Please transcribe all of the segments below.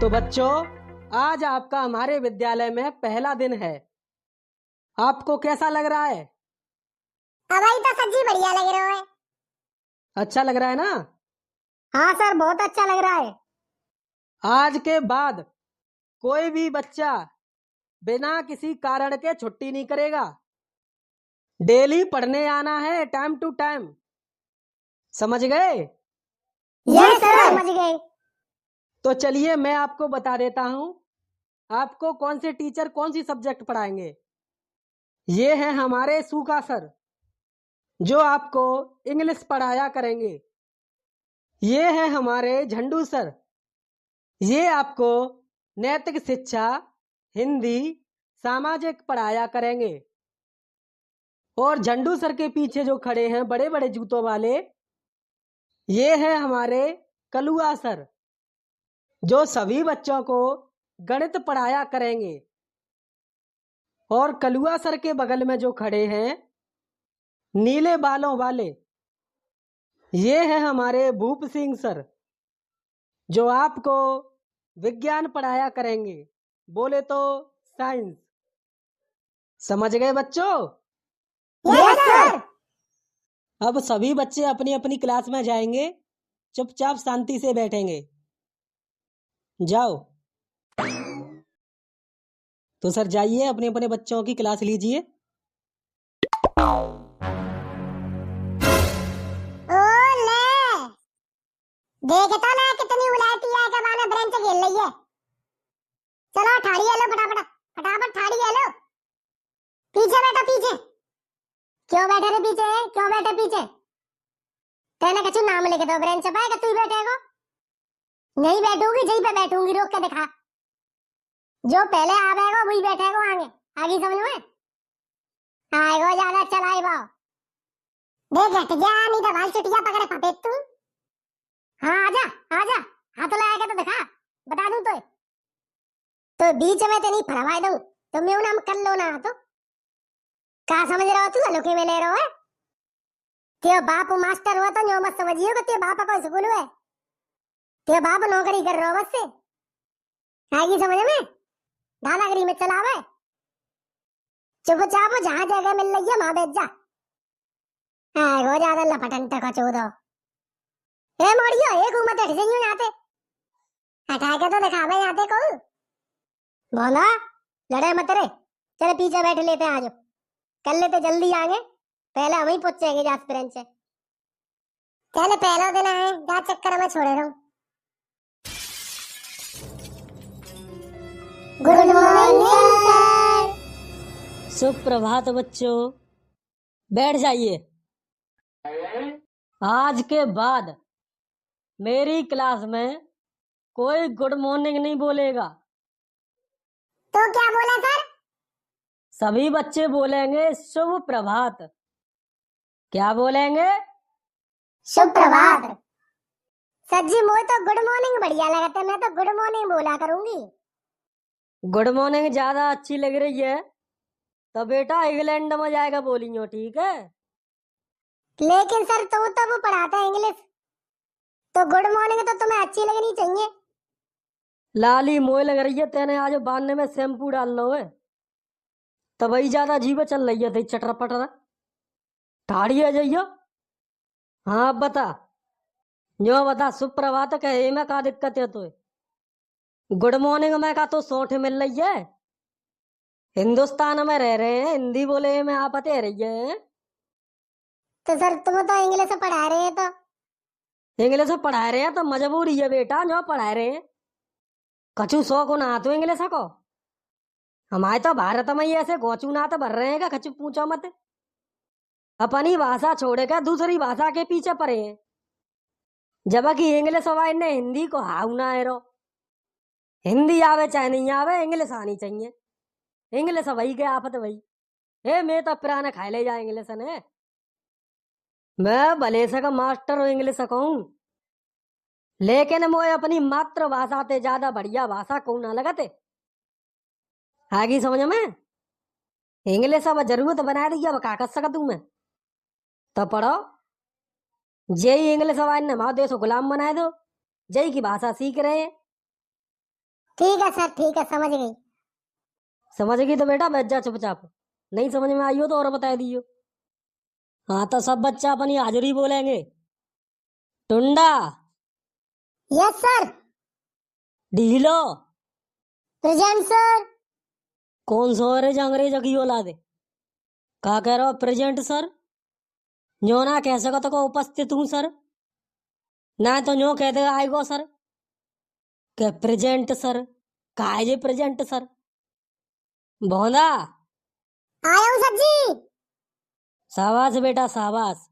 तो बच्चों, आज आपका हमारे विद्यालय में पहला दिन है। आपको कैसा लग रहा है? भाई तो सच्ची बढ़िया लग रहा है। अच्छा लग रहा है ना? हाँ सर, बहुत अच्छा लग रहा है। आज के बाद कोई भी बच्चा बिना किसी कारण के छुट्टी नहीं करेगा। डेली पढ़ने आना है, टाइम टू टाइम। समझ गए? यस सर, समझ गए। तो चलिए मैं आपको बता देता हूँ आपको कौन से टीचर कौन सी सब्जेक्ट पढ़ाएंगे। ये हैं हमारे सूखा सर, जो आपको इंग्लिश पढ़ाया करेंगे। ये हैं हमारे झंडू सर, ये आपको नैतिक शिक्षा, हिंदी, सामाजिक पढ़ाया करेंगे। और झंडू सर के पीछे जो खड़े हैं बड़े बड़े जूतों वाले, ये हैं हमारे कलुआ सर, जो सभी बच्चों को गणित पढ़ाया करेंगे। और कलुआ सर के बगल में जो खड़े हैं नीले बालों वाले, ये हैं हमारे भूप सिंह सर, जो आपको विज्ञान पढ़ाया करेंगे, बोले तो साइंस। समझ गए बच्चों? Yes sir. अब सभी बच्चे अपनी अपनी क्लास में जाएंगे, चुपचाप शांति से बैठेंगे। जाओ। तो सर जाइए, अपने अपने बच्चों की क्लास लीजिए। ओ ले, देख तो ले कितनी उलायती है के माने ब्रेंच खेल रही है। चलो ठाड़ी है लो, फटाफट फटाफट ठाड़ी है लो। पीछे बैठो पीछे। क्यों बैठे रे पीछे? क्यों बैठे पीछे? तेने कछु नाम लिख दो ब्रेंच पे कि तू ही बैठेगा? नहीं बैठूंगी, जहीं पे बैठूंगी, रोक के दिखा। जो पहले आवेगा वही बैठेगा आगे। आगे समझ में आएगा? ज्यादा चलाई बाओ। देख हट जा, नहीं तो भाई चुटिया पकड़े फटे तू। हाँ आजा आजा, हाथ लगाएगा तो दिखा, बता दूं तो बीच में तो नहीं फरवाई दूं तो मैं नाम कर लो ना। तो क्या समझ रहा हो तू? हल्के में ले रहा है? तेरा बाप मास्टर हुआ तो न्यो मत समझियो कि तेरे बाप का स्कूल है। तेरा बाप नौकरी कर रहा हो बस से। आएगी समझ में? दादागिरी में चलावे। चुपचाप जहाँ जगह मिल रही है वहां बैठ जा। आएगो ज्यादा लपटन तक चोदो। ए मोड़ियो, एक उमत हट जाइयो यहाँ पे। हटा के तो दिखावे यहाँ पे कहूँ। बोला लड़े मत रे। चले पीछे बैठ लेते हैं, आज कर लेते जल्दी आगे। पहले हम ही पहुंचेंगे जास ब्रेंच से। चले पहला दिन आए, जा चक्कर में छोड़े रहूं। Good morning sir. सुप्रभात बच्चों, बैठ जाइए। आज के बाद मेरी क्लास में कोई गुड मॉर्निंग नहीं बोलेगा। तो क्या बोला सर? सभी बच्चे बोलेंगे शुभ प्रभात। क्या बोलेंगे? शुभ प्रभात। सर जी मुझे तो गुड मॉर्निंग बढ़िया लगता है, मैं तो गुड मॉर्निंग बोला करूंगी। गुड मॉर्निंग ज्यादा अच्छी लग रही है तो बेटा इंग्लैंड में जाएगा बोलियो, ठीक है? लेकिन सर तो वो पढ़ाता है इंग्लिश, तो गुड मॉर्निंग तो तुम्हें अच्छी लगनी चाहिए। लाली मोय लग रही है, तेने आज बांधने में शैम्पू डाल लो है तभी ज्यादा जीव चल रही है। चटर पटर ठाड़ी आ जाइयो। हाँ अब बता, जो बता सुप्रभात कहे में का दिक्कत है? तो गुड मॉर्निंग में का तो सोठ मिल रही है। हिंदुस्तान में रह रहे हैं, हिंदी बोले में आपत्ति आ रही है। तो सर तुम तो इंग्लिश पढ़ा रहे हैं, तो इंग्लिश पढ़ा रहे हैं तो मजबूरी है बेटा, जो पढ़ा रहे हैं। कछु शौक ना तो इंग्लिश को। हमारे तो भारत में ही ऐसे गोचू ना तो भर रहे हैं, कछु पूछो मत। अपनी भाषा छोड़े का दूसरी भाषा के पीछे पड़े हैं, जबकि इंग्लिश वाले ने हिंदी को हाउ ना है रो। हिंदी आवे चाहे नहीं आवे, इंग्लिश आनी चाहिए। इंग्लिश वही के आफत वही। हे मैं तो पुराना खाए ले जा इंग्लिश ने। मैं भले से का मास्टर हूँ इंग्लिश कहूँ, लेकिन मोए अपनी मातृभाषा ते ज्यादा बढ़िया भाषा कहूँ ना लगते। आगे समझ में? इंग्लिश अब जरूरत बना दी, अब का कर सकत हूँ मैं? तो पढ़ो। जय इंग्लिश वाले ने हमारे देश को गुलाम बनाए दो, जय की भाषा सीख रहे हैं। ठीक है सर, ठीक है, समझ गई। समझ गई तो बेटा बैठ जा चुपचाप। नहीं समझ में आई हो तो और बता दियो। हाँ तो सब बच्चा अपनी हाजिरी बोलेंगे। Tunda. Yes sir. Dhilo. Present sir. कौन सो रे अंग्रेज की औलाद है? का कह रहे हो प्रेजेंट सर? न्यो ना कह सको तो को उपस्थित हूँ सर। ना तो न्यो कह दे आएगो सर के प्रेजेंट सर। का है ये प्रेजेंट सर? भोंदा। आया हूँ सर जी। शाबाश बेटा शाबाश।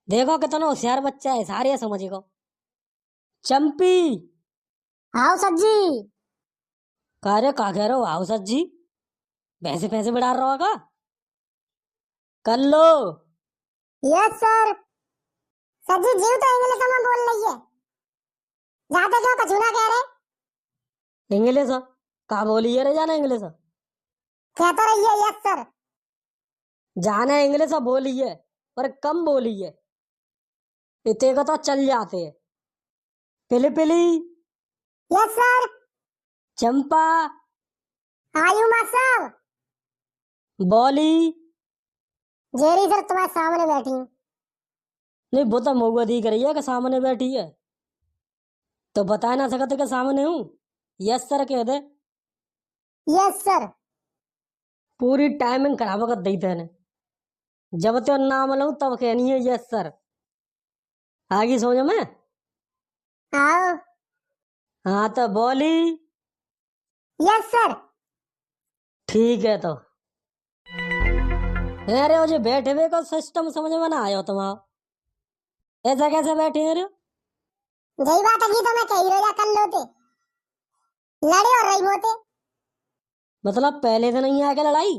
देखो कितना होशियार बच्चा है, सारे समझेगा। चंपी। आओ सर जी। कार्य का कह रहे हो आओ सर जी? पैसे पैसे बढ़ा रहा होगा। कर लो। Yes sir. सर जी जीव तो इंग्लिश में बोल रही है, जाते क्यों कछूना कह रहे? इंग्लिश का बोली है रे जाना इंग्लिश? कहता रहिए यस सर। जाना इंग्लिश बोली है पर कम बोली है। इतने को तो चल जाते हैं। पिली पिली। Yes sir. चंपा। आयु मास्टर। बॉली। जेरी सर तुम्हारे सामने बैठी हूँ। नहीं वो तो मऊआ दिख रही है कि सामने बैठी है, तो बता ना सकते कि सामने हूँ। यस सर कह दे। Yes sir. पूरी टाइमिंग खराब कर दी तेने। जब ते नाम लूं तब कहनी है यस सर। आगे समझ में? आओ। हाँ तो बॉली। Yes sir. ठीक है तो अरे वो जो बैठे हुए को सिस्टम समझ में ना आयो तुम्हारा। ऐसा कैसे बैठे हैं रे? यही बात है तो मैं कही रोजा कर लोते, लड़े और रही होते। मतलब पहले से नहीं आके लड़ाई?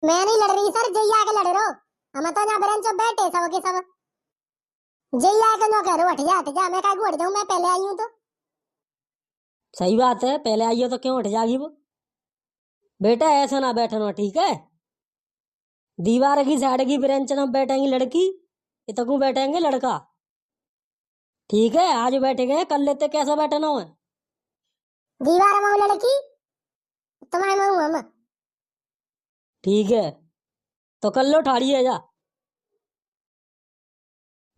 मैं नहीं लड़ रही सर, जई आके लड़ रहो। हम तो यहाँ बेंच पे बैठे सब के सब। जई आके नो कह रहे हट जा हट जा, मैं कहा हट जाऊं, मैं पहले आई हूँ तो। सही बात है, पहले आई हो तो क्यों हट जागी वो? बेटा ऐसा ना बैठना ठीक है। दीवार की साइड की बेंच में बैठेंगी लड़की, इतकू बैठेंगे लड़का। ठीक है आज बैठे गए, कल लेते कैसा बैठना है? दीवार में लड़की, तुम्हारे में हूँ हम। ठीक है तो कर लो ठाड़ी है जा।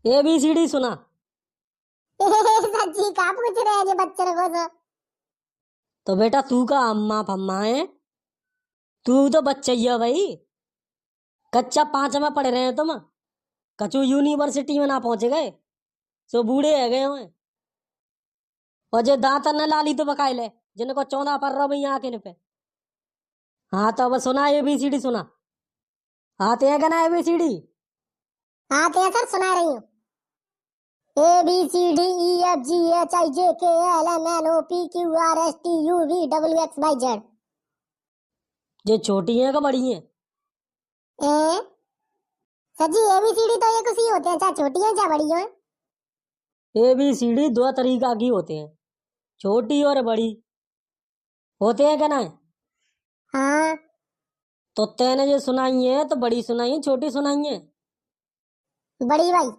ABCD सुना। सच्ची का पूछ रहे हैं ये बच्चे को तो। तो बेटा तू का अम्मा फम्मा है? तू तो बच्चा ही है भाई। कच्चा 5 में पढ़ रहे हैं तुम, कचू यूनिवर्सिटी में ना पहुंचे गए, सो बूढ़े है गए हैं। और जो दांत न लाली तो बकाए ले, जिनको 14 पर रहो भैया आके पे। हाँ तो अब सुना ABCD सुना। आते हैं क्या ना ABCD? आते हैं सर, सुना रही हूँ। ABCDEFGHIJKLMNOPQRSTUVWXYZ। जो छोटी हैं का बड़ी हैं? सर जी ABCD तो एक उसी होते हैं, चाहे छोटी है चाहे बड़ी है। ABCD 2 तरीका की होते हैं, छोटी और बड़ी होते हैं क्या ना? हाँ। तो तेने जो सुनाई है तो बड़ी सुनाई है छोटी सुनाई है? बड़ी भाई।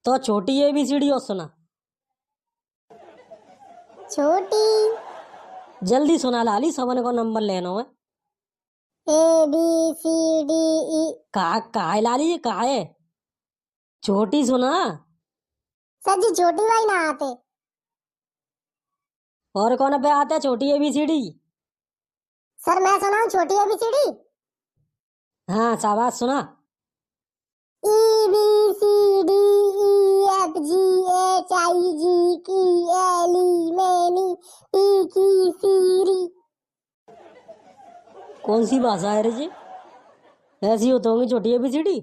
तो छोटी ABCD और सुना। छोटी। जल्दी सुना लाली, सबने को नंबर लेना है। ABCDE। का है लाली ये का है? छोटी सुना। सर जी छोटी भाई ना आते। और कौन पे आता है छोटी ABCD? सर मैं सुनाऊं छोटी ABCD। हाँ शाबाश सुना। EBCDEFGHIJKLMNOPQRSTUVWXYZ। कौन सी भाषा है रे जी? ऐसी होती होंगी छोटी ABCD।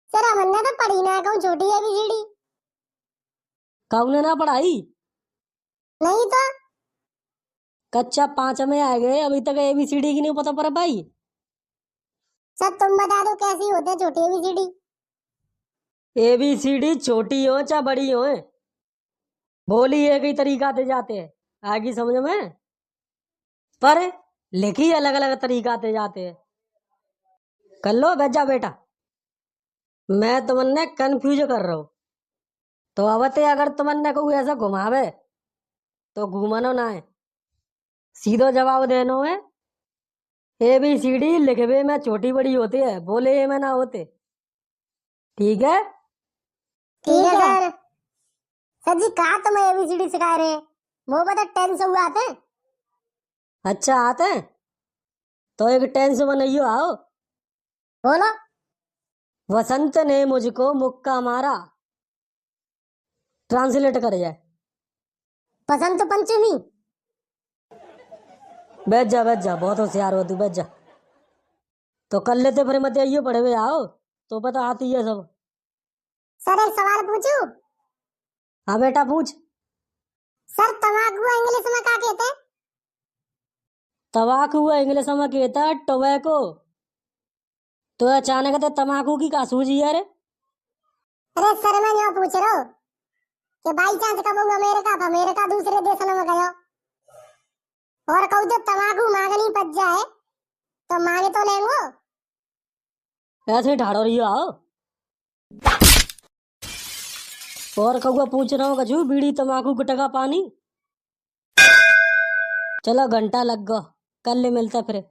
सर हमने तो पढ़ी ना कहूँ छोटी ABCD। कौन ना पढ़ाई? नहीं तो। कच्चा 5 में आ गए, अभी तक ABCD की नहीं पता पर भाई। सर तुम बता दो कैसी होते हैं छोटी ABCD। ABCD छोटी हो चाहे बड़ी हो, बोली एक ही तरीका से जाते हैं, आगे समझ में? पर लिखी अलग अलग तरीका से जाते हैं। कर लो बेजा बेटा, मैं तुमने कंफ्यूज कर रहा हूं। तो अब ते अगर तुमने को ऐसा घुमावे तो घूमनो ना है, सीधो जवाब देनो है। ABCD लिखवे में छोटी बड़ी होती है, बोले में ना होते। ठीक है? ठीक है सर। सर जी कहा तो मैं ABCD सिखा रहे हैं, वो बता 10 से हुआ आते हैं। अच्छा आते हैं, तो एक 10 बनाइयो। आओ। बोलो। वसंत ने मुझको मुक्का मारा, ट्रांसलेट कर जाए। बसंत पंचमी। बैठ जा, बहुत होशियार हो तू, बैठ जा। तो कर लेते फिर, मत आइयो पढ़े हुए। आओ तो पता आती है सब। सर एक सवाल पूछूं? हाँ बेटा पूछ। सर तम्बाकू इंग्लिश में क्या कहते हैं? तम्बाकू इंग्लिश में कहता है टोबैको। तो अचानक तो तम्बाकू की का सूझी यार। अरे सर मैं यहाँ पूछ रहा हूँ कि बाई चांस कब अमेरिका दूसरे देशों में गयो और कहूँ जो तम्बाकू मांगनी पच जाए तो मांगे तो लेंगो। ऐसे ठाड़ो रही आओ। और कौआ पूछ रहा हूँ कछु, बीड़ी तम्बाकू गुटखा पानी। चलो घंटा लग गो, कल मिलता फिर।